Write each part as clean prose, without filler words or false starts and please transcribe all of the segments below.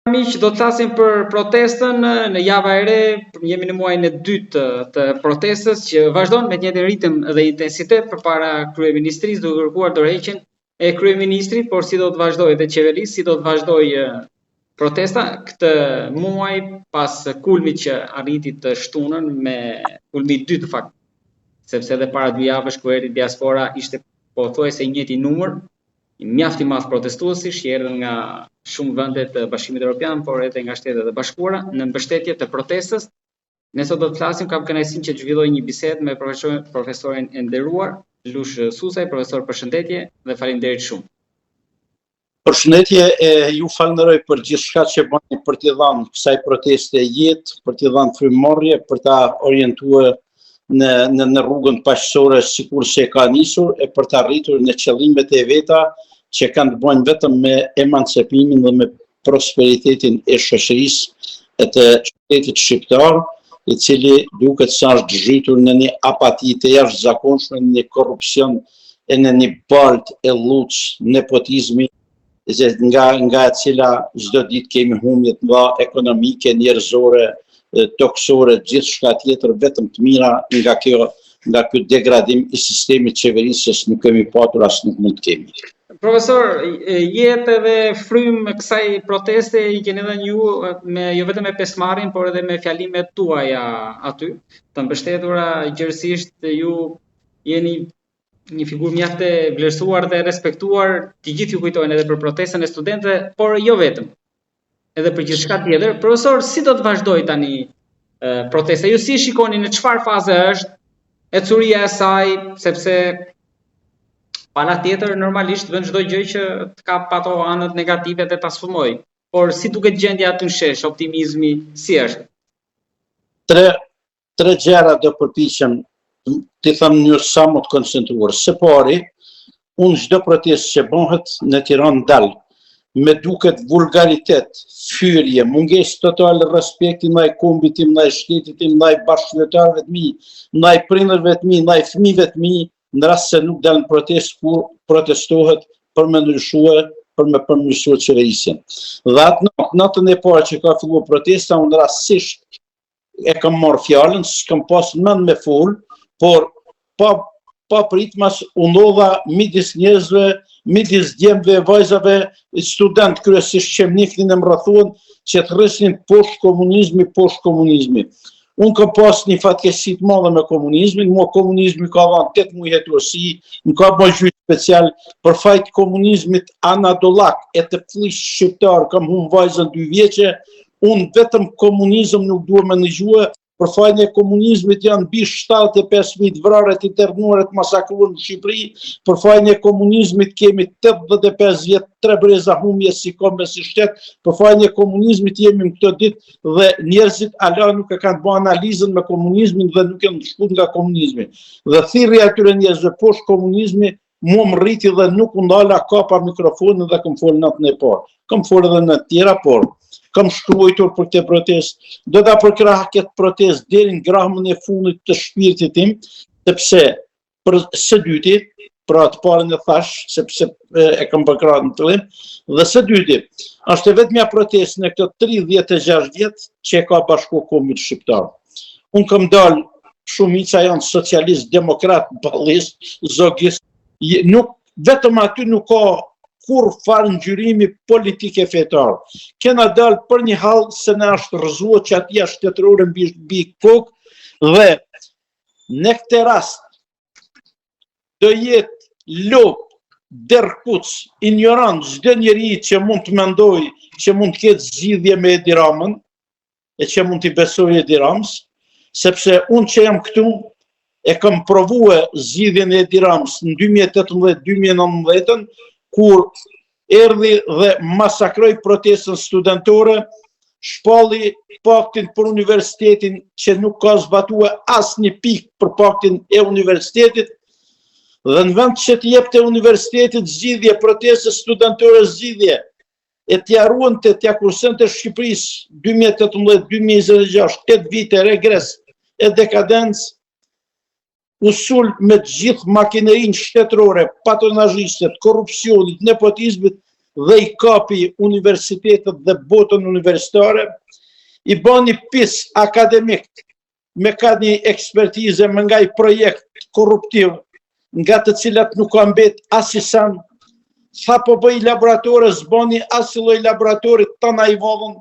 Miq, do të flasim për protestën në java e re, jemi në muajin e dytë të protestës që vazhdon me të njëjtin ritëm dhe intensitet përpara kryeministrisë duke kërkuar dorëheqjen e kryeministrit, por si do të vazhdojë dhe qeverisë, si do të vazhdojë protesta këtë muaj pas kulmit që arriti të shtunën me kulmi 2 të fakt, sepse edhe para 2 javësh kur erdhi diaspora ishte pothuajse i njëjti numër, mjaft i madh protestuesish që erdhën nga shumë vende të Bashkimit Evropian, por edhe nga Shtetet e Bashkuara në mbështetje të protestës. Ne sot do të flasim, kam kënaqësinë që të zhvilloj një bisedë me profesorin e nderuar Lush Susaj. Profesor, përshëndetje dhe faleminderit shumë. Përshëndetje, ju falenderoj për gjithçka që bëni për t'i dhënë kësaj proteste jetë, për t'i dhënë frymëmarrje, për ta orientuar në rrugën paqësore sikur se ka nisur e për të arritur në qëllimet e veta që kanë të bëjnë vetëm me emancipimin dhe me prosperitetin e shoqërisë e të shtetit shqiptar, i cili duket se është zhytur në një apati të jashtëzakonshme, në një korrupsion e në një baltë e lluç nepotizmi, nga e cila çdo ditë kemi humbje të mëdha ekonomike, njerëzore, toksore, gjithçka tjetër, vetëm të mira nga ky degradim i sistemit qeverisjes nuk kemi patur as nuk mund të kemi. Profesor, jetë edhe frymë kësaj proteste i keni dhënë ju jo vetëm me pjesëmarrjen, por edhe me fjalimet tuaja aty, të mbështetura gjërësisht ju jeni një figurë mjaft e vlerësuar dhe respektuar, të gjithë ju kujtojnë edhe për protestën e studentëve, por jo vetëm, edhe për gjithçka tjetër. Profesor, si do të vazhdoj tani protesta? Ju si shikoni, në çfarë faze është ecuria e saj, sepse pala tjetër normalisht vën çdo gjë që të ka ato anët negative dhe ta sfumoj. Por si duket gjendja aty në shesh, optimizmi si është? Tre gjëra do përpiqem të them në mënyrë sa më të koncentruar. Së pari, unë çdo protestë që bëhet në Tiranë dal me duket vulgaritet, fyrje, mungesë totale respekti ndaj kombit tim, ndaj shtetit tim, ndaj bashkëqytetarëve të mi, ndaj prindërve të mi, ndaj fëmijëve të mi, në rast se nuk dalën protestë kur protestohet për me ndryshuar, për me përmirësuar qeverisjen. Dhe atë natën e parë që ka filluar protesta, unë rastësisht e kam marrë fjalën, s'kam pas mend me fol, por pa pritmas u ndodha midis njerëzve, midis djemve, vajzave, student kryesisht që më nifnin e më rrethuan që të rrisnin poshtë komunizmi. Unë kam pas një fatkeqësi të madhe me komunizmin, mua komunizmi ka dhënë 8 muaj heturosi, më ka bërë gjyq special për fajt komunizmit anadollak e të flish shqiptar, kam humbur vajzën 2 vjeçe, unë vetëm komunizëm nuk dua më nëgjue, për fajin e komunizmit janë mbi 75.000 vrarë të internuar të masakruar në Shqipëri, për fajin e komunizmit kemi 85 vjet tre breza humbje si kombë si shtet, për fajin e komunizmit jemi në këtë ditë dhe njerëzit ala nuk e kanë bërë analizën me komunizmin dhe nuk janë shkuar nga komunizmi. Dhe thirrja atyre njerëzve poshtë komunizmi mua më rriti dhe nuk u ndala kapa mikrofonin dhe kam folë natën e parë. Kam folë edhe në tjera, por kam shkruajtur për këtë protestë, do ta përkrah këtë protestë deri në gramën e fundit të shpirtit tim, sepse për së dyti, pra të parën e thash, sepse e kam përkrahur në fillim, dhe së dyti, është vetmja protestë në këto 36 vjet që e ka bashkuar kombit shqiptar. Unë kam dalë, shumica janë socialist, demokrat, ballist, zogist, nuk vetëm aty nuk ka kur farë ngjyrimi politike fetar. Kena dalë për një hall se na është rrëzuar çatia shtetërore mbi kokë dhe në këtë rast do jetë lop, derkuc, ignorant çdo njeri që mund të mendoj që mund të ketë zgjidhje me Edi Ramën e që mund t'i besojë Edi Ramës, sepse unë që jam këtu e kam provuar zgjidhjen e Edi Ramës në 2018-2019 kur erdhi dhe masakroi protestën studentore, shpalli paktin për universitetin që nuk ka zbatuar asnjë pikë për paktin e universitetit, dhe në vend që të jepte universitetit zgjidhje, protestës studentore zgjidhje, e t'ja ruante, t'ja kursente Shqipërisë 2018-2026, 8 vite regres e dekadencë, usul me gjithë makinerinë shtetërore, patronazhiste, korrupsionit, nepotizmit, dhe i kapi universitetet dhe botën universitare, i bani pis akademik, me ka një ekspertize, me nga i projekt korruptiv, nga të cilat nuk ka mbet asisan, sa po bëj laboratore, zbani asiloj laboratorit të na i vodhën,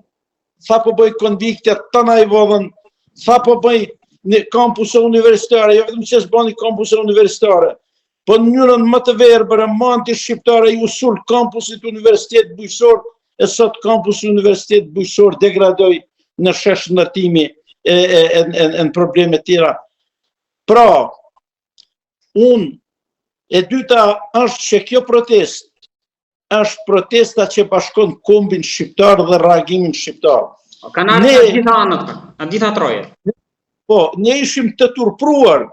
sa po bëj konviktet të na i vodhën, sa po bëj në kampuse universitare, jo vetëm që zbani kampuse universitare, po në njërën më të verbërë, më anti-shqiptare, ju sul kampusit Universitet Bujqësor, e sot kampus Universitet Bujqësor degradoj në shesh ndërtimi në probleme tjera. Pra, e dyta është që kjo protest është protesta që bashkon kombin shqiptar dhe reagimin shqiptar. Kanë ardhur në gjitha anët, në gjitha troje. Po, ne ishim të turpruar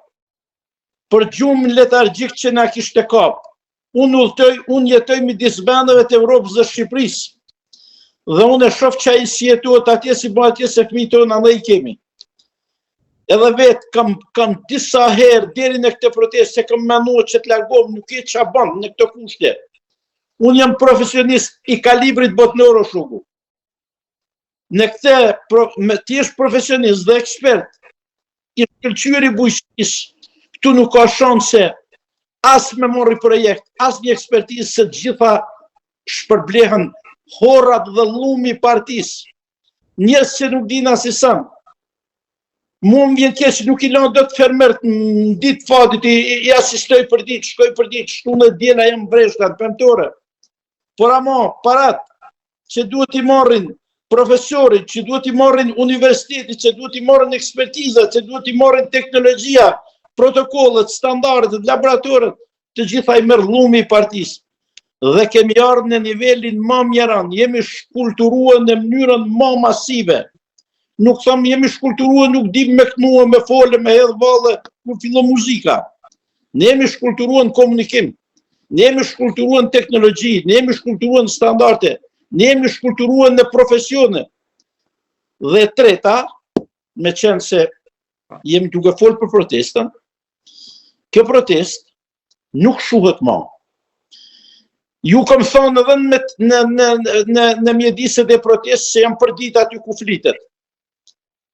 për gjumën letargjik që na kishte kap. Unë jetoj midis vendeve të Evropës dhe Shqipërisë. Dhe unë e shoh që ai si jetohet atje, si bëhet atje, se fëmijët tonë andaj i kemi. Edhe vetë kam disa herë deri në këtë protestë se kam menuar që të largohem, nuk e ç'a bën në këtë kushte. Unë jam profesionist i kalibrit botnor o shuku. Në këtë ti je profesionist dhe ekspert i shkëlqyeri bujqësisë, këtu nuk ka shanse as me morri projekt, as një ekspertizë, se gjitha shpërblehen horrat dhe llumi i partisë. Njerëz që nuk din as i sa. Mu më vjen keq, nuk i lën dot fermer në ditë fatit, i asistoj për ditë, shkoj për ditë, shtunë e djela jam breshtat, pëmtore. Por ama, parat, që duhet i marrin profesorit, që duhet i marrin universitetit, që duhet i marrin ekspertizat, që duhet i marrin teknologjia, protokollet, standardet, laboratorët, të gjitha i merr llumi i partisë. Dhe kemi ardhur në nivelin më mjeran, jemi shkulturuar në mënyrën më masive. Nuk thëm jemi shkulturuar, nuk dim me knua, me fole, me hedh valle, kur fillon muzika. Ne jemi shkulturuar në komunikim, ne jemi shkulturuar në teknologji, ne jemi shkulturuar në standarde, ne jemi shkulturuar në profesione. Dhe treta, me qenë se jemi duke folë për protestën, kjo protest nuk shuhet ma. Ju kam thonë edhe në mjediset e protestë se jam përdit aty ku flitet.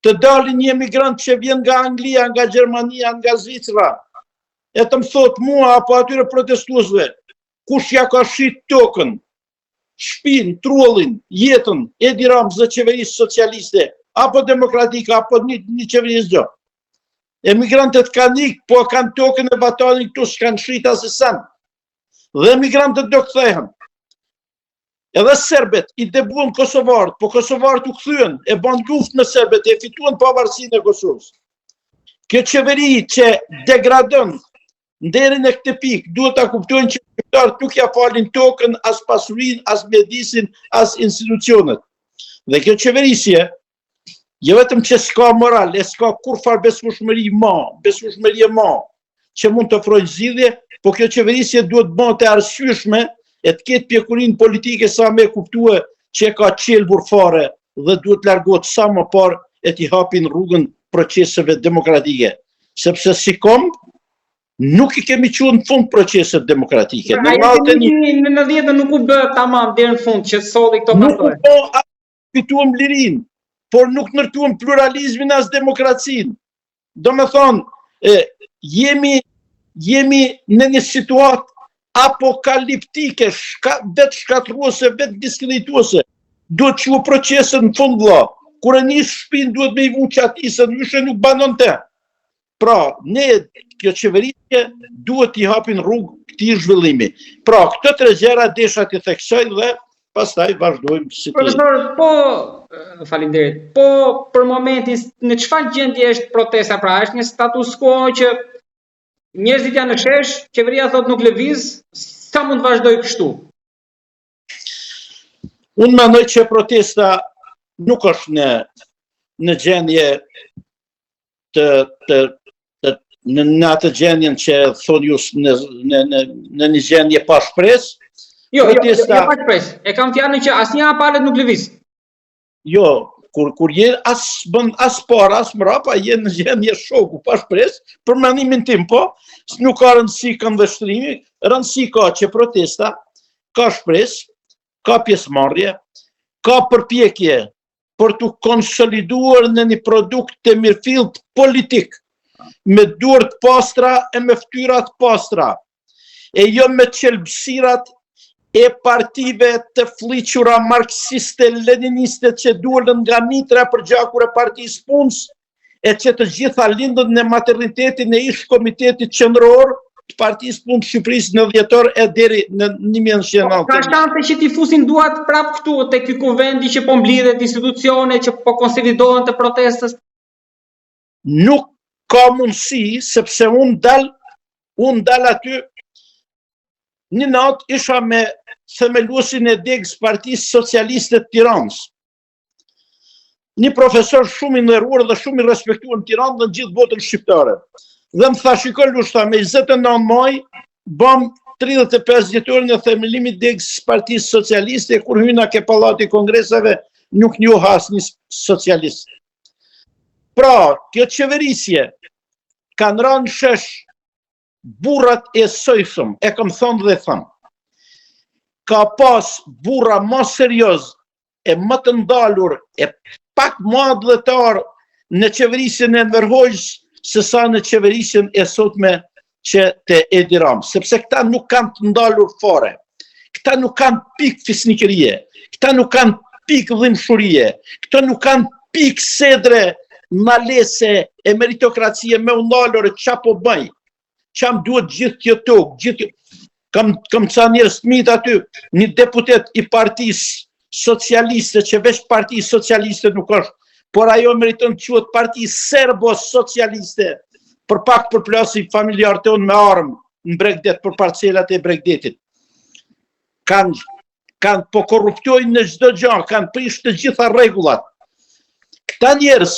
Të dalin një emigrant që vjen nga Anglia, nga Gjermania, nga Zvicra, e të më thot mua apo atyre protestuesve, kush ja ka shit tokën, shpin, trullin, jetën, Edi Rama dhe qeverisë socialiste, apo demokratike, apo një qeverisë gjë. Emigrantët kanë ikë, po kanë tokën e batanin këtu, s'kanë shit as e sen. Dhe emigrantët do kthehen. Edhe serbet i debuan kosovarët, po kosovarët u kthyen, e ban luftë me serbet, e fituan pavarësinë e Kosovës. Kjo qeveri që degradon deri në këtë pikë, duhet ta kuptojnë që shqiptarët nuk ja falin tokën, as pasurinë, as mjedisin, as institucionet. Dhe kjo qeverisje, jo vetëm që s'ka moral, e s'ka kurfar besueshmëri e ma, që mund të ofrojë zgjidhje, po kjo qeverisje duhet bëhet e arsyeshme, e të ketë pjekurin politike sa me kuptue që e ka qelbur fare dhe duhet largohet sa më parë e t'i hapin rrugën proceseve demokratike. Sepse si kom, nuk i kemi qenë në fund proceset demokratike. Në 10 nuk u bë tamam deri në fund që solli këto pasojë. Nuk fituam lirinë, por nuk ndërtuam pluralizmin as demokracinë. Do me thonë, jemi në një situatë apokaliptike, vetë shkatruese, vetë diskredituese. Duhet që u procesën në fund vlla. Kur e një shpinë duhet me i vu që ati, se ndryshe nuk banon te. Pra, ne, kjo qeverisje, duhet i hapin rrugë këtij zhvillimi. Pra, këto tre gjëra desha t'i theksoj dhe pastaj vazhdojmë si ti. Profesor, faleminderit. Po, për momentin, në çfarë gjendje është protesta? Pra, është një status quo që njerëzit janë në shesh, qeveria thot nuk lëviz, sa mund të vazhdoj kështu? Unë mendoj që protesta nuk është në gjendje në atë gjendjen që thonë ju në një gjendje pa shpresë. Jo, pa shpresë. E kam fjalën që asnjëra palët nuk lëviz. Jo, kur je as para, as mrapa, je në gjendje shoku, pa shpresë, për mendimin tim, po, nuk ka rëndësi këndvështrimi, rëndësi ka që protesta ka shpresë, ka pjesëmarrje, ka përpjekje për të konsoliduar në një produkt të mirëfillt politik, me duar të pastra e me fytyra të pastra, e jo me qelbësirat e partive të fliqura marksiste, leniniste që duan nga mitra për gjakur e Partisë Punës, e që të gjitha lindën në maternitetin e ish komitetit qendror të Partisë Punës Shqipërisë në dhjetor e deri në 1990. Ka shanse që t'i fusin duat prap këtu te ky kuvendi që po mblidhet institucione që po konsolidohen të protestës? Nuk ka mundësi, sepse unë dal aty një natë isha me themeluesin e degës Partisë Socialiste të Tiranës. Një profesor shumë i nderuar dhe shumë i respektuar në Tiranë dhe në gjithë botën shqiptare. Dhe më tha, shiko Lushta, me 29 maj, bëm 35 vjetorin e themelimit degës Partisë Socialiste, kur hyna ke pallati kongresave, nuk njoh asnjë socialist. Pra, kjo qeverisje kanë rënë shesh burrat e sojshëm, e kam thënë dhe thënë. Ka pas burra më serioz e më të ndalur e pak më adhëtar në qeverisjen e Enver Hoxhës se sa në qeverisjen e sotme që të Edi Rama, sepse këta nuk kanë të ndalur fare. Këta nuk kanë pik fisnikërie, këta nuk kanë pik dhimbshurie, këta nuk kanë pik sedre nalese e meritokracie me undalore qa po bëj. Qam duhet gjithë kjo tokë, gjithë kam ca njerëz të mitë aty, një deputet i Partisë Socialiste, që veç Partisë Socialiste nuk është, por ajo meriton të quhet Parti Serbo-Socialiste, për pak përplasi familjarë tonë me armë në Bregdet, për parcelat e Bregdetit. Kanë po korruptojnë në çdo gjë, kanë prish të gjitha rregullat. Këta njerëz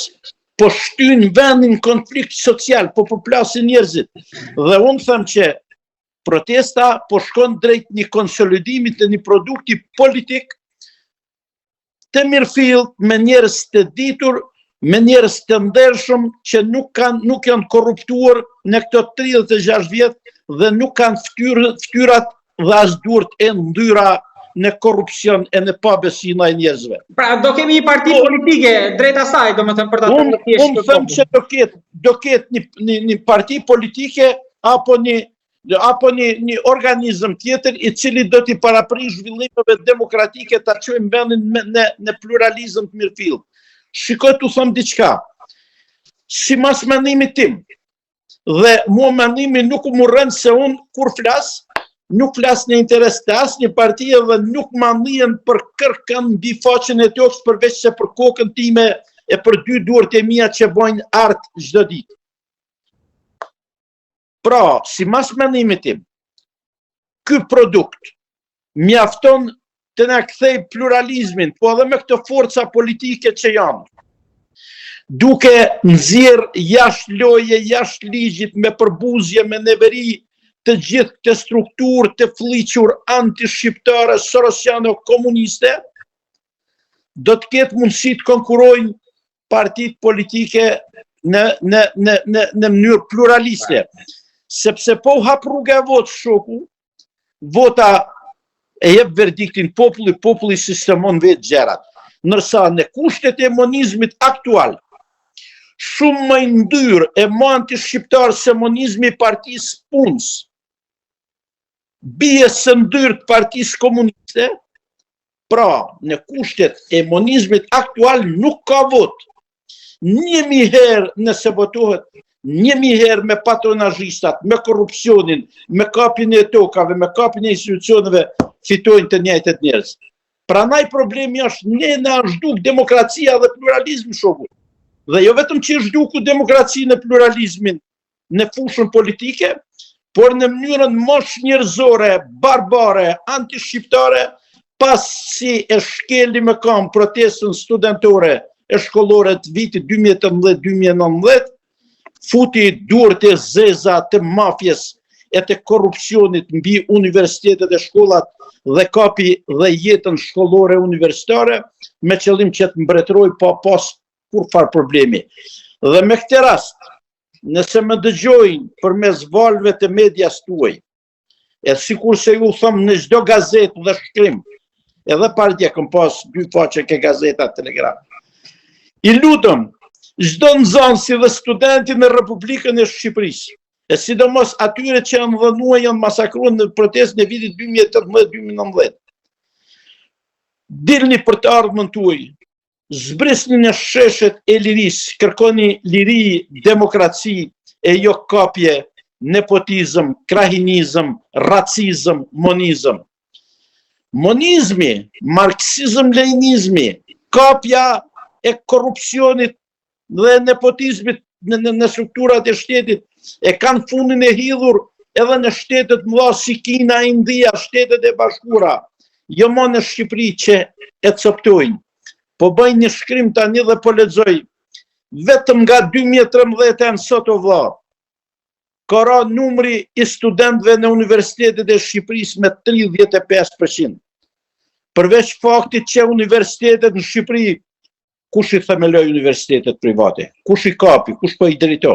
po shtyjnë vendin konflikt social, po përplasin njerëzit. Dhe unë them që protesta po shkon drejt një konsolidimit të një produkti politik të mirëfillt, me njerëz të ditur, me njerëz të ndershëm që nuk janë korruptuar në këto 36 vjet dhe nuk kanë fytyrat dhe as duart e ndyra në korrupsion e në pabesi ndaj njerëzve. Pra, do kemi një parti politike drejt asaj, domethënë për ta thënë thjesht. Unë them që do ketë një parti politike apo një organizëm tjetër i cili do t'i paraprish zhvillimeve demokratike ta çojmë vendin në pluralizëm të mirëfillt. Shikoj t'u them diçka. Sipas mendimit tim, dhe mua mendimi nuk më rën se unë kur flas, nuk flas në interes të asnjë partie dhe nuk më ndihen për kërkën mbi faqen e tokës përveç se për kokën time e për dy duart e mia që bojnë art çdo ditë. Pra, sipas mendimit tim, ky produkt mjafton të na kthej pluralizmin, po edhe me këto forca politike që janë, duke nxjerr jashtë loje, jashtë ligjit, me përbuzje, me neveri, të gjithë këtë strukturë të fliqur anti-shqiptare, sorosiano-komuniste, do të ketë mundësi të konkurojnë partitë politike në mënyrë pluraliste. Sepse po hap rruga e votës shoku, vota e jep verdiktin populli sistemon vetë gjërat. Ndërsa në kushtet e monizmit aktual, shumë më ndyrë e më anti-shqiptar se monizmi i Partisë Punës, bie së ndyrë të Partisë Komuniste, pra në kushtet e monizmit aktual nuk ka vot. 1000 herë nëse votohet, 1000 herë me patronazhistat, me korrupsionin, me kapjen e tokave, me kapjen e institucioneve, fitojnë të njëjtët njerëz. Prandaj problemi është ne na zhduk demokracia dhe pluralizmi shoku. Dhe jo vetëm që zhduku demokracinë e pluralizmin në fushën politike, por në mënyrën mosh njerëzore, barbare, anti-shqiptare, pas si e shkeli me kam protestën studentore e shkollore të vitit 2018-2019, futi duart e zeza të mafjes e të korrupsionit mbi universitetet e shkollat dhe kapi dhe jetën shkollore universitare me qëllim që të mbretëroj pa pas kur farë problemi. Dhe me këtë rast, nëse më dëgjojnë përmes valve të medias tuaj, e sikur se ju thëmë në çdo gazetë dhe shkrim, edhe partija këm pas 2 faqe ke gazeta Telegram. I lutëm, çdo nxënësi dhe studenti në Republikën e Shqipërisë, e sidomos atyre që janë dhënuar janë masakruar në protestë në vitin 2018-2019. Dilni për të ardhmen tuaj, zbrisni në sheshet e lirisë, kërkoni liri, demokraci e jo kapje, nepotizëm, krahinizëm, racizëm, monizëm. Monizmi, marksizëm, leninizmi, kapja e korrupsionit dhe nepotizmit në strukturat e shtetit e kanë fundin e hidhur edhe në shtetet mëdha si Kina, India, shtetet e bashkuara, jo më në Shqipëri që e coptojnë. Po bëjnë një shkrim tani dhe po lexoj. Vetëm nga 2013 sot o vëlla, ka ra numri i studentëve në universitetet e Shqipërisë me 35%. Përveç faktit që universitetet në Shqipëri, kush i themeloi universitetet private? Kush i kapi? Kush po i drejto?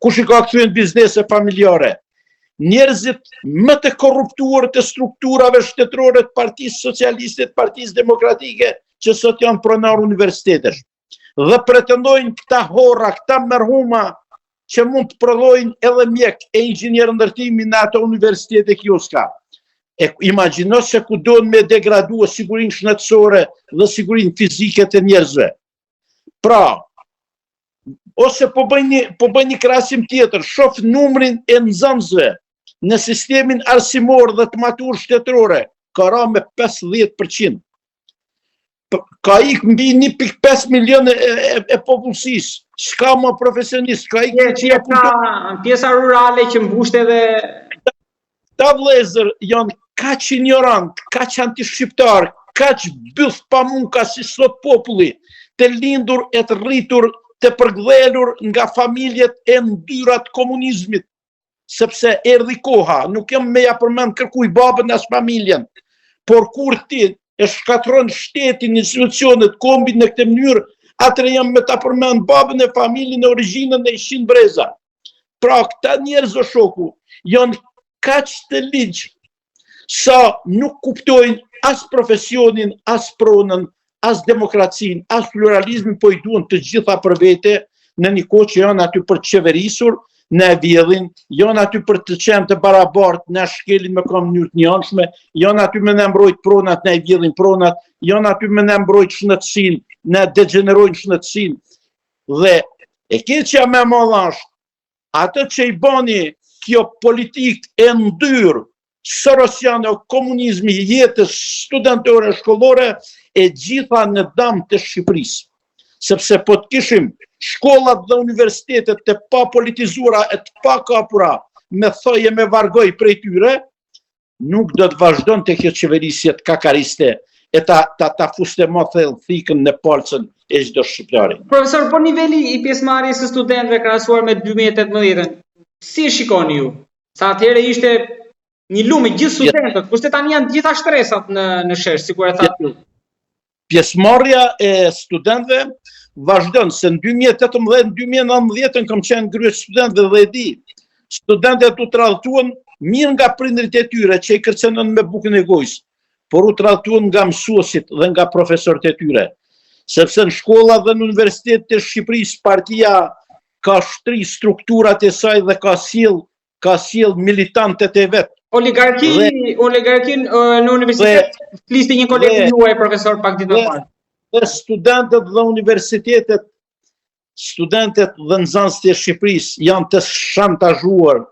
Kush i ka kthyer biznese familjare? Njerëzit më të korruptuar të strukturave shtetërore të Partisë Socialiste, të Partisë Demokratike, që sot janë pronar universitetesh. Dhe pretendojnë këta horra, këta merhuma, që mund të prodhojnë edhe mjek e inxhinier ndërtimi në ato universitete kioska. E imagjino se ku donë me degradua sigurinë shëndetësore dhe sigurinë fizike të njerëzve. Pra, ose po bëjnë një krahasim tjetër, shoh numrin e nxënësve në sistemin arsimor dhe të matur shtetërore, ka ra me 50%. Ka ik mbi 1.5 milion e popullsisë, s'ka më profesionist, ka ik pjesa rurale që mbusht edhe... Ta vlezër janë kaq ignorant, kaq antishqiptar, kaq byth pamunka si sot populli, të lindur e të rritur, të përgdhelur nga familjet e ndyrat komunizmit, sepse erdhi koha, nuk jam me ja përmend kërkuj babën as familjen, por kur ti e shkatron shtetin, institucionet, kombit në këtë mënyrë, atëre jam me ta përmend babën e familjen e origjinën e ishin breza. Pra, këta njerëz o shoku, janë kaq të ligj, sa nuk kuptojnë as profesionin, as pronën, as demokracinë, as pluralizmin, po i duan të gjitha për vete, në një kohë që janë aty për të qeverisur, në vjedhin, janë aty për të qenë të barabart, në shkelin me kam mënyrë të njënshme, janë aty me në mbrojt pronat, në vjedhin pronat, janë aty me në mbrojt shëndetësinë, në degenerojnë shëndetësinë. Dhe e keqja me madhash, atë që i bani kjo politik e ndyrë, sorosiane o komunizmi, jetës studentore, shkollore, e gjitha në dam të Shqipërisë. Sepse po të kishim shkollat dhe universitetet të pa politizura e të pa kapura me thoje me vargoj prej tyre, nuk do të vazhdon të kjo qeverisjet kakariste e ta fuste më thellë thikën në palcën e çdo shqiptari. Profesor, po niveli i pjesëmarrjes së studentëve krahasuar me 2018-ën, si e shikoni ju? Sa atëherë ishte një lumë gjithë studentët, kurse tani janë gjitha shtresat në shesh, sikur e thatë ju. Pjesëmarrja e studentëve vazhdon, se në 2018-2019 kam qenë krye studentëve dhe e di, studentët u tradhtuan mirë nga prindrit e tyre që i kërcenën me bukën e gojës, por u tradhtuan nga mësuesit dhe nga profesorët e tyre. Sepse në shkolla dhe në universitetet e Shqipërisë partia ka shtri strukturat e saj dhe ka sjell militantët e vet. Oligarkin në universitet, flisti një kolegë juaj, profesor, pak ditë më parë. Dhe studentët dhe universitetet, studentët dhe nxënësit e Shqipërisë janë të shantazhuar,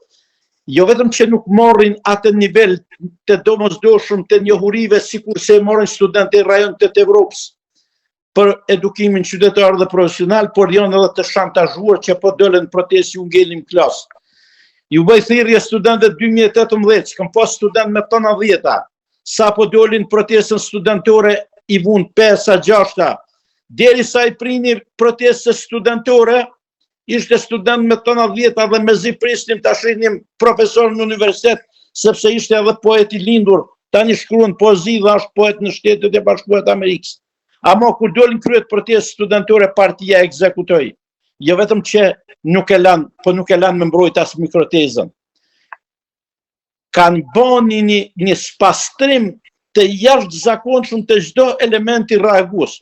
jo vetëm që nuk morrin atë nivel të domosdoshëm të njohurive sikur se morrin studentët e rajonit të Evropës për edukimin qytetar dhe profesional, por janë edhe të shantazhuar që po dolën protestë u ngelin klasë. Ju bëj thirrje studentët 2018, që kam pas student me tona 10, sa po dolin protestën studentore i vun 5-6, deri sa i prini protestës studentore, ishte student me tona 10 dhe me zi prisnim të shihnim profesor në universitet, sepse ishte edhe poet i lindur, tani shkruan poezi dhe është poet në Shtetet e Bashkuara të Amerikës. Ama kur dolin kryet protestë studentore, partia ekzekutoi. Jo vetëm që nuk e lanë, po nuk e lanë me mbrojt as mikrotezën. Kanë bani një spastrim të jashtëzakonshëm të çdo elementi reagues.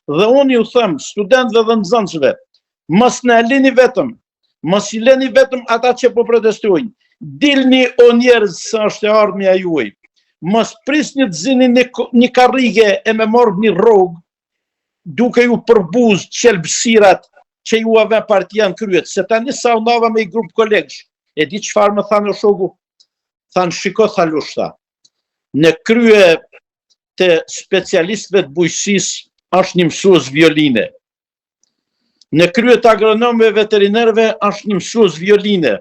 Dhe unë ju them studentëve dhe nxënësve, mos na lini vetëm, mos I leni vetëm ata që po protestojnë. Dilni o njerëz se është e ardhmja juaj. Mos prisni të zini një karrige e me marrë një rrogë, duke ju përbuz qelbësirat që ju ave partia në kryet. Se tani sa unava me I grup kolegësh, e di çfarë më thanë o shoku? Thanë, shiko thalush, tha, në krye të specialistëve të bujqësisë është një mësues violine. Në krye të agronomëve veterinerëve është një mësues violine.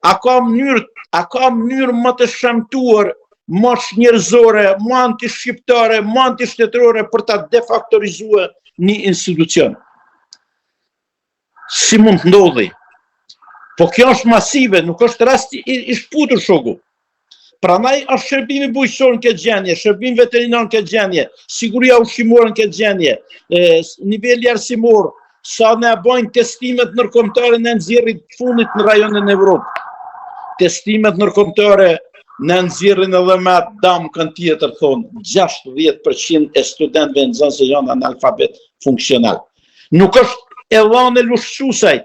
A ka mënyrë më të shëmtuar, më njerëzore, më anti-shqiptare, më anti-shtetërore për ta defaktorizuar një institucion? Si mund të ndodhi? Po kjo është masive, nuk është rasti I shputur shoku. Prandaj është shërbimi bujqësor në këtë gjendje, shërbimi veterinar në këtë gjendje, siguria ushqimore në këtë gjendje, niveli arsimor, sa ne bojnë testimet ndërkombëtare në nxjerrin të fundit në rajonin e Evropë. Testimet ndërkombëtare në nxjerrin edhe me damkën tjetër, thonë 60% e studentëve nxënësve janë analfabet funksional. Nuk është e dhënë lushqusaj,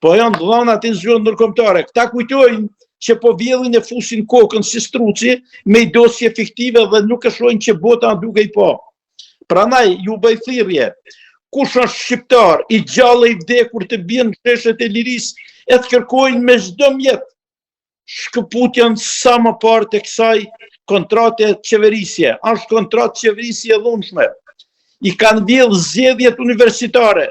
po janë dhënat e zgjuar ndërkombëtare. Këta kujtojnë që po vjedhin e fusin kokën si struci me I dosje fiktive dhe nuk e shohin që bota duke I po. Prandaj ju bëj thirrje, kush është shqiptar, I gjallë I vdekur të bien në sheshet e lirisë, e të kërkojnë me çdo mjet shkëputjen sa më parë të kësaj kontrate qeverisje. Është kontratë qeverisje e dhunshme. I kanë vjedhë zgjedhjet universitare.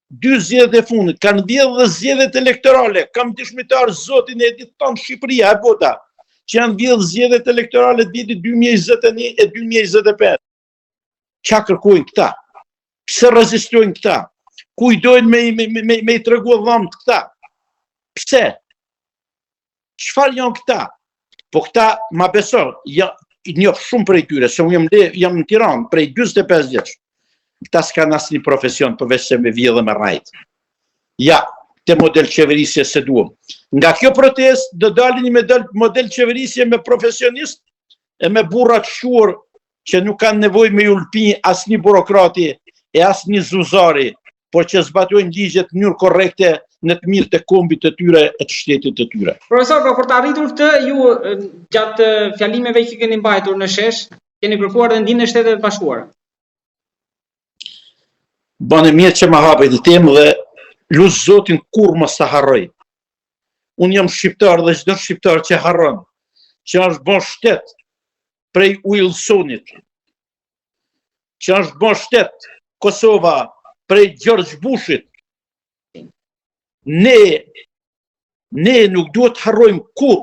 2 zgjedhjet e fundit, kanë vjedhë dhe zgjedhjet elektorale. Kam dëshmitar zotin e ditë tonë Shqipëria e bota, që janë vjedhë zgjedhjet elektorale të vitit 2021 e 2025. Çka kërkojnë këta? Pse rezistojnë këta? Kujdojnë me I tregu dhëmt këta? Pse? Çfarë janë këta? Po këta, ma beso, njoh shumë prej tyre, se unë jam në Tiranë prej 45 vjeç. Këta s'kanë asnjë profesion përveç se me vjedhë me rajt. Ja, te model qeverisje se duam. Nga kjo protest do dalin me model qeverisje me profesionist e me burra të shuar që nuk kanë nevojë me ulpi asnjë burokrati e asnjë zuzari, por që zbatojnë ligjet në mënyrë korrekte në të mirë të kombit të tyre e të shtetit të tyre. Profesor, për të arritur këtë, ju gjatë fjalimeve që keni mbajtur në shesh, keni kërkuar dhe ndihmën e Shtetit të Bashkuara. Bane mirë që më hapet të temë dhe lut Zotin kur mos ta harroj. Unë jam shqiptar dhe çdo shqiptar që harron, që është bën shtet prej Wilsonit, që është bën shtet Kosova prej George Bushit, ne nuk duhet të harrojmë kur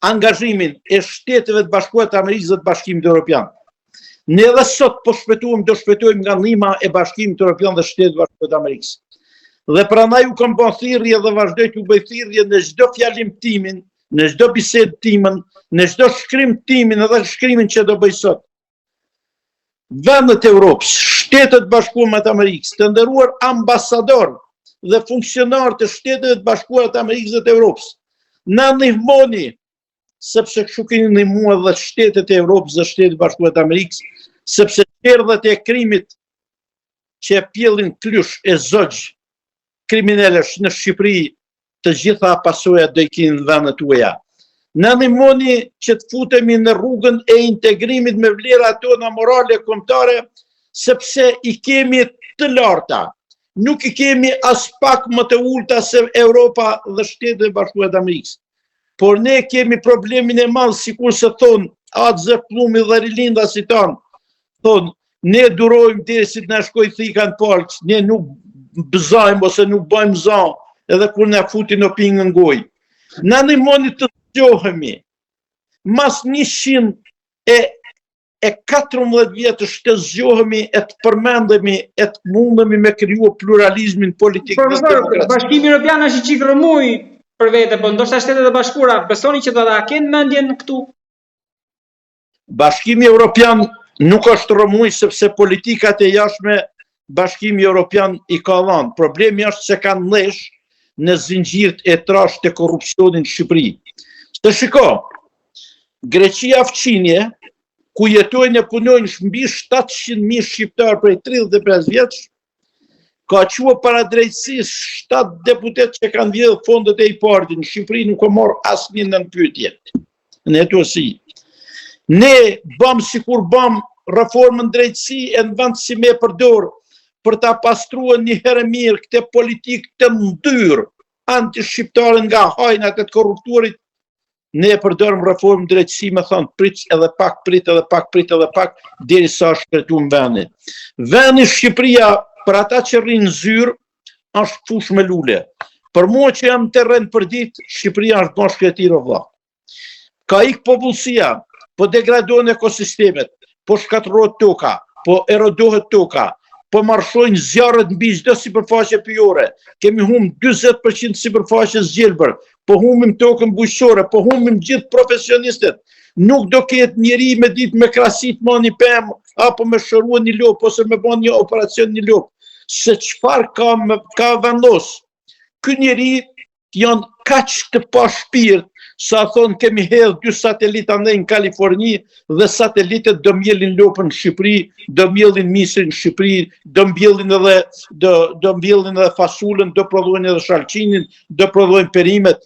angazhimin e Shteteve të Bashkuara të Amerikës dhe të Bashkimit Evropian. Ne edhe sot po do shpëtojmë nga ndihma e Bashkimit Evropian dhe Shtetit të Bashkuara të Amerikës. Dhe prandaj u kam bën thirrje dhe vazhdoj të bëj thirrje në çdo fjalim timin, në çdo bisedë timën, në çdo shkrim timin edhe shkrimin që do bëj sot. Vendet e Evropës, Shtetet e Bashkuara të Amerikës, të nderuar ambasador dhe funksionar të Shteteve të Bashkuara të Amerikës dhe të Evropës, na ndihmoni, sepse kështu keni ndihmuar dhe Shtetet e Evropës dhe Shtetet e Bashkuara të Amerikës, sepse erdhët e krimit që e pjellin klysh e zogj kriminalesh në Shqipëri, të gjitha pasojat do I keni në vendet tuaja. Na ndihmoni që të futemi në rrugën e integrimit me vlerat tona morale kombëtare, sepse I kemi të larta. Nuk I kemi as pak më të ulta se Europa dhe Shtetet e Bashkuara të Amerikës. Por ne kemi problemin e madh, sikur se thonë Axe Plumi dhe rilindasi tanë. Thonë, ne durojmë derisi të na shkojë thika në palç, ne nuk bëzajmë ose nuk bëjmë zan, edhe kur na futin në pingë në gojë. Na ndihmoni të zgjohemi. Mas 114 vjetësh të zgjohemi e të përmendemi e të mundemi me kriju pluralizmin politik. Profesor, Bashkimi Evropian është I çik rëmuj për vete, po ndoshta Shtetet e Bashkuara, besoni që do ta kenë mendjen këtu? Bashkimi Evropian nuk është rëmuj sepse politikat e jashtme Bashkimi Evropian I ka dhënë. Problemi është se kanë lesh në zinxhirt e trash të korrupsionit në Shqipëri. Se shiko, Greqia fqinje ku jetojnë e punojnë mbi 700.000 shqiptarë prej 35 vjeç, ka qua para drejtësisë 7 deputet që kanë vjedhë fondet e IPARD-it. Në Shqipëri nuk ka marrë asnjë në pyetje. Në etosi. Ne bëm sikur bëm reformën drejtësi e në vend si me përdor për ta pastruar një herë mirë këtë politikë të ndyrë anti-shqiptare nga hajnat e të korruptuarit, ne e përdorëm reformën drejtësi me thonë prit edhe pak, deri sa shkretu në vendi. Vendi Shqipëria, për ata që rrinë zyrë, është fush me lule. Për mua që jam terren për ditë, Shqipëria është bashkë e tiro vlla. Ka ikë popullsia, po degradohen ekosistemet, po shkatërrohet toka, po erodohet toka, po marshojnë zjarret mbi çdo sipërfaqe pyjore. Kemi humbur 40% sipërfaqe zgjelbër, po humbim tokën bujqësore, po humbim gjithë profesionistët. Nuk do ketë njeri me ditë me krasit ma një pemë, apo me shërua një lopë, ose me bën një operacion një lopë. Se çfarë ka vendos. Ky njeri janë kaq të pa shpirt, sa thonë kemi hedhë 2 satelita në Kaliforni dhe satelitet do mbjellin lopën në Shqipëri, do mbjellin misrin në Shqipëri, do mbjellin edhe fasulën, do prodhojnë edhe shalqinin, do prodhojnë perimet.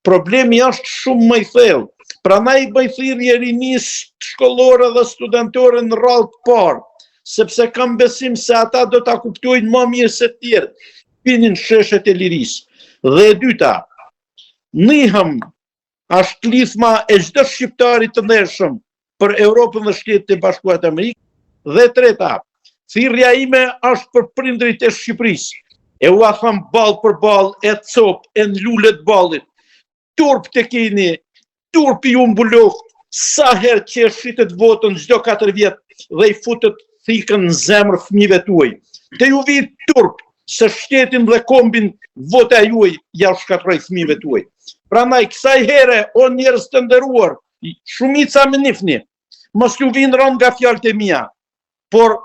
Problemi është shumë më i thellë. Prandaj bëj thirrje rinisë shkollore dhe studentore në radhë të parë, sepse kam besim se ata do ta kuptojnë më mirë se të tjerë pinin sheshet e lirisë. Dhe e dyta, nihëm është klithma e çdo shqiptari të ndershëm për Europën dhe Shtetet e Bashkuara të Amerikës. Dhe treta, thirrja ime është për prindrit e Shqipërisë. E u tham ball për ball, e cop, e në lulet ballit. Turp të keni, turpi ju mbuloft, sa herë që e shitet votën çdo 4 vjet dhe i futet thikën në zemër fëmijëve tuaj. Te ju vi turp, se shtetin dhe kombin vota juaj ja shkatroj fëmijëve tuaj. Prandaj kësaj here, o njerëz të nderuar, shumica më nifni, mos ju vinë rënd nga fjalët e mia, por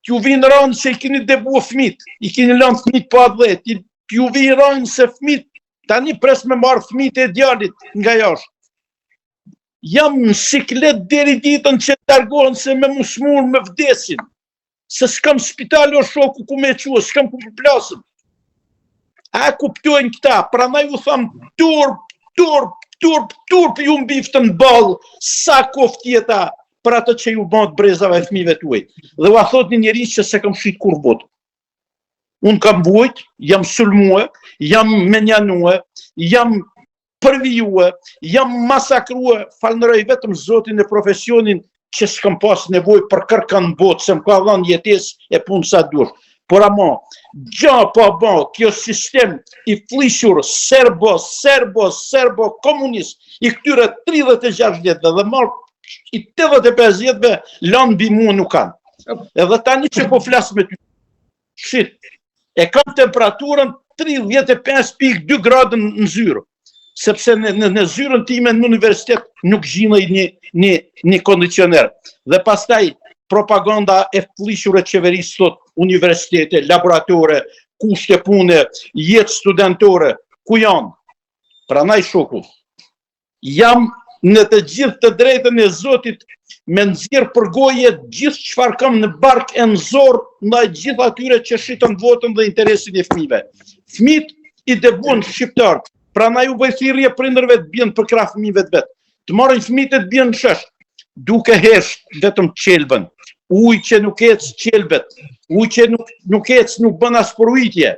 ju vinë rënd se i keni debuar fëmijët, i keni lënë fëmijët pa dhjet, ju vinë rënd se fëmijët tani pres me marrë fëmijët e djalit nga jashtë. Jam në siklet deri ditën që largohen se me musmur me vdesin. Se s'kam spital o shoku ku me qua, s'kam ku përplasëm. A kuptojnë këta, prandaj u tham turp, ju mbiftën ballë, sa koft jeta për atë që ju bëndë brezave e fëmijëve tuaj. Dhe u a thot një njeri që se kam shit kur botë. Unë kam vujt, jam sulmue, jam menjanue, jam përvijue, jam masakrue, falënderoj vetëm Zotin e profesionin që s'kam pas nevoj për kërkan botë, se më ka dhënë jetesë e punë sa dush. Por ama, gja pa ba, kjo sistem i flishur serbo, komunist, i këtyre 36 vjetëve dhe marë i 85 vjetëve, lanë bi mua nuk kanë. Edhe tani që po flasë me ty, shit, e kam temperaturën 35.2 gradën në zyrë, sepse në zyrën time në universitet nuk gjinaj një kondicioner. Dhe pastaj propaganda e flishur e qeverisë sot, universitete, laboratore, kushte pune, jetë studentore, ku janë? Prandaj shoku, jam në të gjithë të drejtën e Zotit me nxjerr për goje gjithë çfarë kam në bark e në zorë ndaj gjithë atyre që shitën votën dhe interesin e fëmijëve. Fëmijët i debuan shqiptar, prandaj u bëj thirrje prindërve të bien për krah fëmijëve të vet. Të marrin fëmijët e të bien në shesh, duke hesh vetëm qelbën. Ujë që nuk ecë qelbet, ujë që nuk ecë nuk bën as përujtje.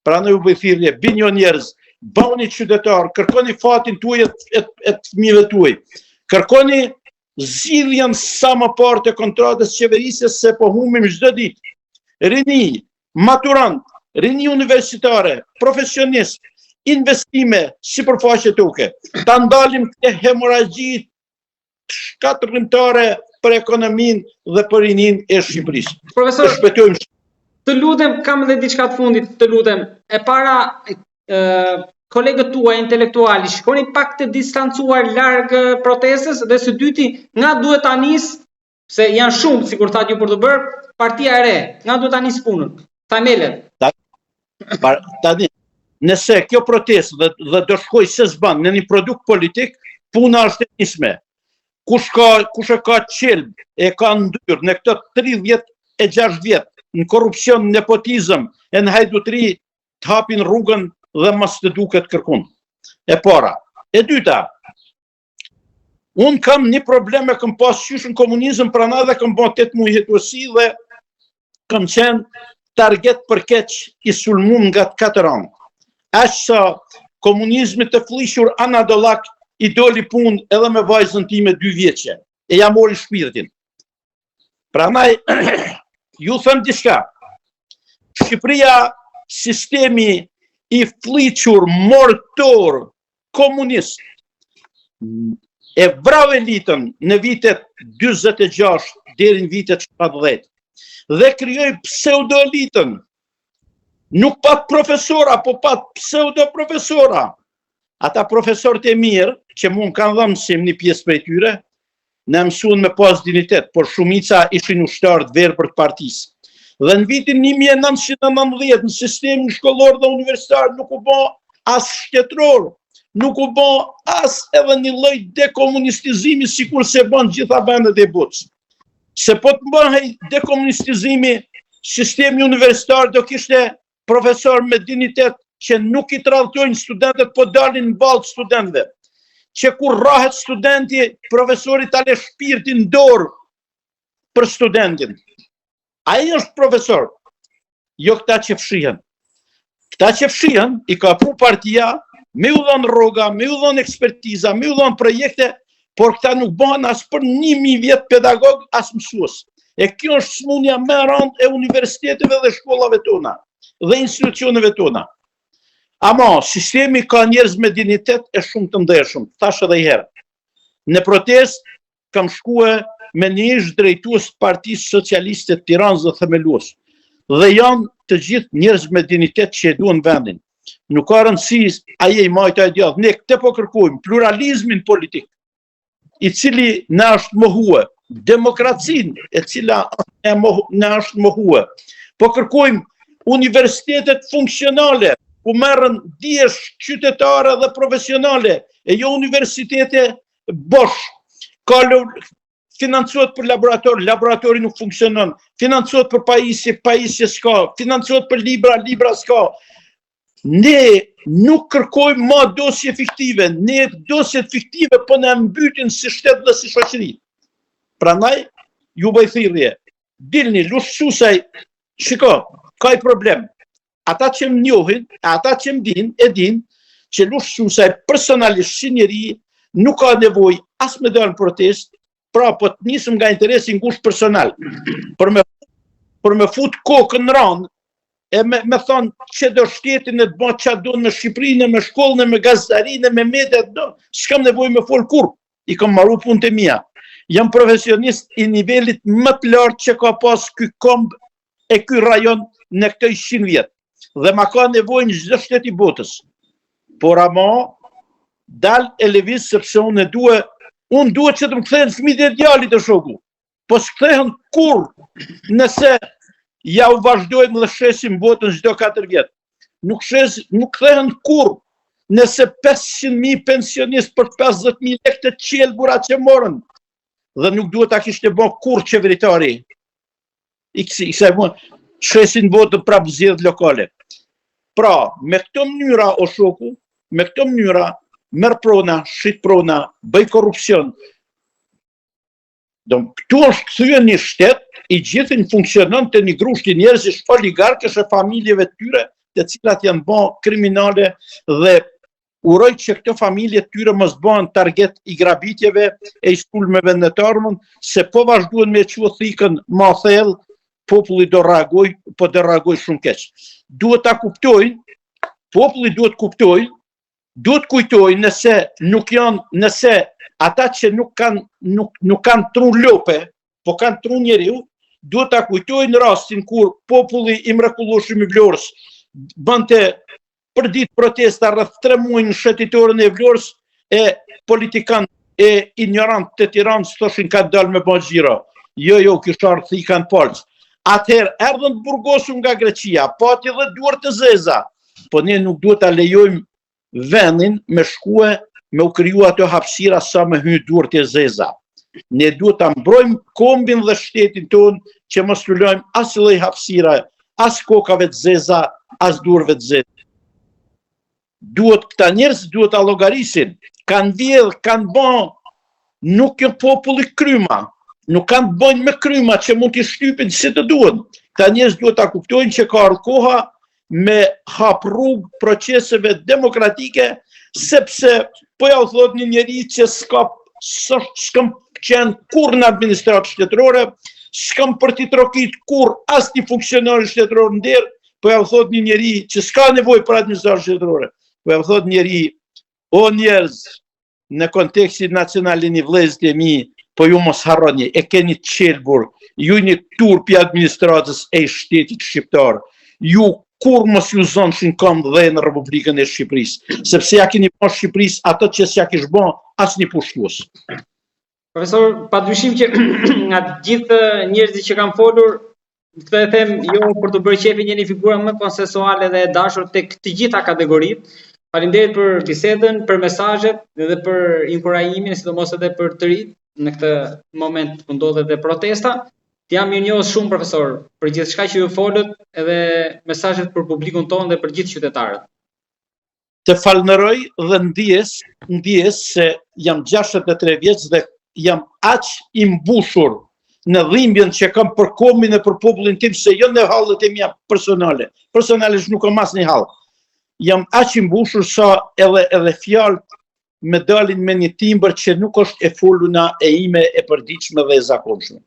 Prandaj u bëj thirrje, bini o njerëz, bëni qytetar, kërkoni fatin tuaj e të fëmijëve tuaj. Kërkoni zgjidhjen sa më parë të kontratës qeverisë se po humbim çdo ditë. Rini, maturant, rini universitare, profesionist, investime sipërfaqe toke. Ta ndalim këtë hemoragji shkatërrimtare për ekonominë dhe për rinin e Shqipërisë. Profesor, të lutem, kam edhe diçka të fundit, të lutem. E para, kolegët tuaj intelektuali, shkoni pak të distancuar larg protestës, dhe së dyti, nga duhet ta nisë, se janë shumë, sikur thatë ju për të bërë, partia e re, nga duhet ta nisë punën, themelet. Tani, nëse kjo protestë dhe do shkoj se s'ban në një produkt politik, puna është e nisme. kush e ka qelb, e ka ndyrë në këtë 36 vjet, në korrupsion, nepotizëm, e në hajdutri, të hapin rrugën dhe mos të duket kërkun. E para. E dyta, unë kam një problem e kam pas qysh në komunizëm, prana dhe kam bën 8 muaj hetuesi dhe kam qenë target për keq i sulmum nga 4 anë. Aq sa komunizmi të flishur Anadolak i doli punë edhe me vajzën time 2 vjeçe. E ja mori shpirtin. Prandaj ju them diçka. Shqipëria, sistemi i fliqur mortor komunist, e vrave elitën në vitet 46 deri në vitet 70 dhe krijoi pseudo-elitën. Nuk pat profesora, po pat pseudo-profesora. Ata profesorët e mirë, që mund kanë dhënë mësim një pjesë prej tyre, në mësuan me pas dignitet, por shumica ishin ushtarë të verbër të partisë. Dhe në vitin 1919, në sistemin shkollor dhe universitar, nuk u bë as shtetëror, nuk u bë as edhe një lloj dekomunistizimi sikur se bën gjitha vendet e botës. Se po të bëhej dekomunistizimi, sistemi universitar do kishte profesor me dignitet që nuk i tradhtojnë studentët, po dalin në ballë studentëve. Që kur rrahet studenti, profesori ta le shpirtin dorë për studentin. Ai është profesor, jo këta që fshihen. Këta që fshihen, i ka pru partia, me u dhënë rroga, me u dhënë ekspertiza, me u dhënë projekte, por këta nuk bëhen as për 1000 vjet pedagog, as mësues. E kjo është smundja më e rëndë e universiteteve dhe shkollave tona, dhe institucioneve tona. Ama, sistemi ka njerëz me dignitet e shumë të ndershëm, thash edhe herë. Në protest, kam shkue me një ish drejtues të Partisë Socialiste të Tiranës dhe themelues. Dhe janë të gjithë njerëz me dignitet që e duan vendin. Nuk ka rëndësi aje i majta e djathtë. Ne këtë po kërkojmë pluralizmin politik, i cili na është mohue, demokracinë e cila na është mohue. Po kërkojmë universitetet funksionale, ku merren diesh qytetare dhe profesionale, e jo universitete bosh. Ka financohet për laborator, laboratori nuk funksionon, financohet për pajisje, pajisje s'ka, financohet për libra, libra s'ka. Ne nuk kërkojmë ma dosje fiktive, ne dosjet fiktive po në mbytin si shtet dhe si shoqëri. Prandaj, ju bëj thirrje, dilni, lushqusaj, shiko, ka i problem. Ata që më njohin, ata që më din, e din, që lushqusaj personalisht si njeri, nuk ka nevoj as me dalë në protest, pra po të nisëm nga interesin ngushtë personal, për me fut kokën në ranë, e me thonë që do shtetin e të bënë që do në Shqipërinë, me shkollën, me gazetarinë, me mediat, s'kam nevoj me folë kur, i kam marru punët e mia. Jam profesionist i nivelit më të lartë që ka pas ky kombë e ky rajon në këtë 100 vjet. Dhe ma ka nevoj në çdo shtet i botës. Por ama, dal e lëviz sepse unë duhet që të më kthehen fëmijët e djalit të shoku. Po s'kthehen kur nëse ja u vazhdojmë dhe shesim botën çdo 4 vjet. Nuk kthehen kur nëse 500.000 pensionist për 50.000 lekë të qelbura që morën. Dhe nuk duhet ta kishte bë kur qeveritari. Shesin botën prapë zgjedhjet lokale. Pra, me këto mënyra o shoku, me këto mënyra merr prona, shit prona, bëj korrupsion. Këtu është kthyer një shtet, i gjithë funksionon të një grushti njerëzish oligarkësh e familjeve të tyre, të cilat janë bë kriminale dhe uroj që këto familje të tyre mos bëhen target i grabitjeve e i sulmeve në të ardhmen, se po vazhduan me çu thikën ma thellë, populli do reagoj, po do reagoj shumë keq. Duhet ta kuptojnë, populli duhet kuptojnë, duhet kujtojnë nëse ata që nuk kanë trun lope, po kanë trun njeriu, duhet ta kujtojnë rastin kur populli i mrekullueshëm i Vlorës bënte për ditë protesta rreth 3 muaj në shëtitorën e Vlorës e politikanë e ignorant të Tiranës thoshin ka dalë me bën xhiro. Jo, kishte ardhur thikan palc. Atëherë erdhën të burgosur nga Greqia, pati dhe duar të zeza, po ne nuk duhet ta lejojmë vendin me shkue, me u kriju ato hapësira sa me hy duar të zeza. Ne duhet ta mbrojmë kombin dhe shtetin tonë që mos lulojmë as lloj hapësira, as kokave të zeza, as durve të zeza. Këta njerëz duhet ta llogarisin, kanë vjedh, kanë bën, nuk janë populli kryma, nuk kanë të bëjnë me kryma që mund t'i shtypin si të duhet. Këta njerëz duhet ta kuptojnë që ka ardhur koha me hap rrugë proceseve demokratike, sepse po ja u thot një njeri që s'kam qenë kur në administratë shtetërore, s'kam për t'i trokit kur as t'i funksionari shtetëror në derë, po ja u thot një njeri që s'ka nevojë për administratë shtetërore. Po ja u thot njeri, o njerëz, në kontekstin nacional e një vëllezërit e mi, po ju mos harroni, e keni të qelbur, ju një turpi administratës e shtetit shqiptar, ju kur mos ju zonë kam dhe në Republikën e Shqipërisë, sepse ja keni bën Shqipërisë ato që s'ja kish bën asnjë pushtues. Profesor, padyshim që nga të gjithë njerëzit që kanë folur, këtë e them jo për të bërë qefin jeni figura më konsensuale dhe e dashur tek të gjitha kategoritë. Faleminderit për bisedën, për mesazhet dhe për inkurajimin, sidomos edhe për të rit në këtë moment ku ndodhet dhe protesta. Jam mirënjohës shumë profesor për gjithçka që ju folët edhe mesazhet për publikun tonë dhe për gjithë qytetarët. Të falenderoj dhe ndjes se jam 63 vjeç dhe jam aq i mbushur në dhimbjen që kam për kombin e për popullin tim, se jo në hallet e mia personale. Personalisht nuk kam asnjë hall. Jam aq i mbushur sa edhe fjalët me dalin me një timbër që nuk është e foluna e ime e përditshme dhe e zakonshme.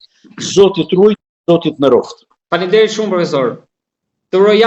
Zoti të ruaj, Zoti të na roft. Faleminderit shumë profesor. Të uroj